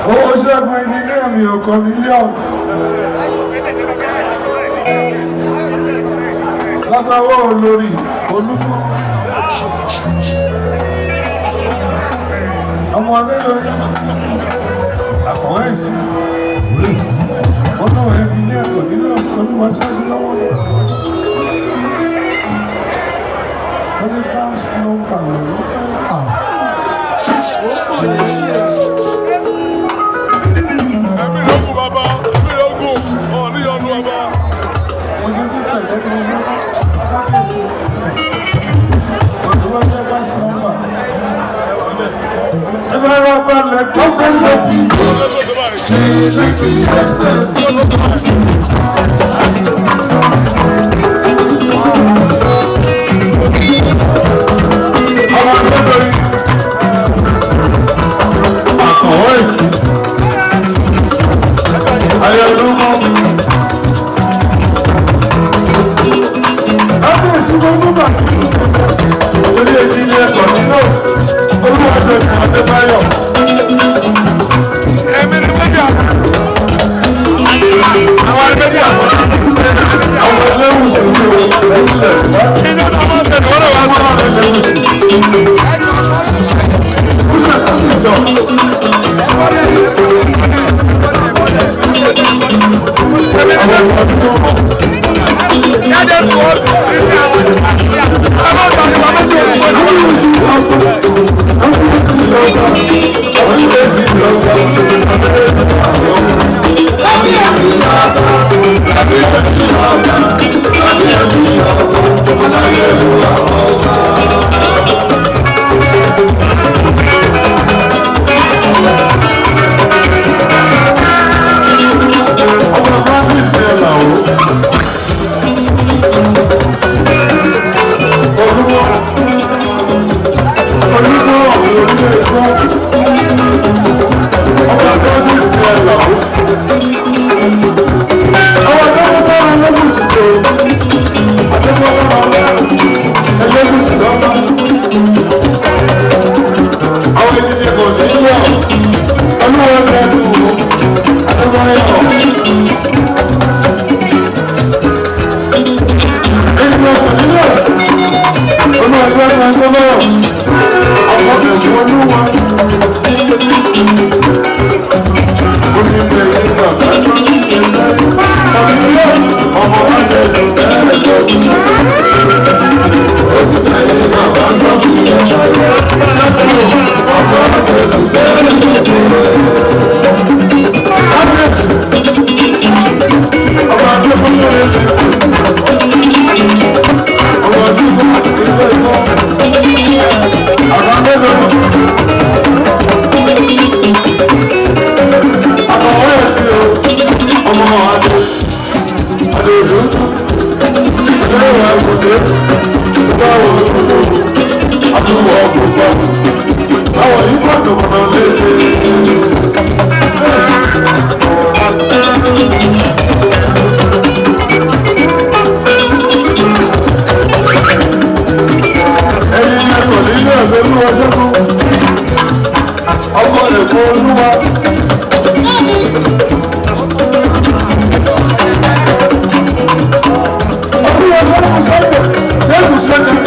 Owó ṣẹ́gun ẹnjìníà mi ò kọ́ millions. Látàwọ́ olórí olúkọ́. Ọmọ mélòó àkọ̀wé ìsìn. Wọ́n náà ẹnjìníà kò nílò olúwa ṣẹ́gun lọ́wọ́. Wọ́n ní fáṣí ló ń pa àwọn ìlú fẹ́. Ẹ̀mí lógún bàbá, ẹ̀mí lógún, ọ̀ní ọ̀nù bàbá. Mo ṣe fi tẹ̀lé kí wọ́n bá kẹ́sì. Òṣùwọ́n jẹ́ fáṣí nọ́mbà. Ẹ bá rọ balẹ̀ kọ́kọ́ lóbi. Ọmọ akẹ́kọ̀ọ́ àkọ̀wé ìsìn. Ayọ̀lúmọ́. Láti ìṣúgbọ́n gbọ́gbà orí èdè ilé ẹ̀kọ́ ní nọ́ọ̀sì, olúwàṣẹ́ ìrìn Adébáyọ̀. Ẹ̀mí ni méjì àpọ̀. Àwọn arẹ́mẹ́jì àpọ̀. Àwọn ẹlẹ́wùsùn ní oṣù. Ìjọba máa ń tẹ̀lé wọ́n lọ́wọ́ sọ́wọ́ ẹlẹ́wùsùn. Kúṣẹ̀ kàmí jọ. Ọmọ ẹ̀wọ̀n olówó, ṣẹ́gun ṣẹ́gun.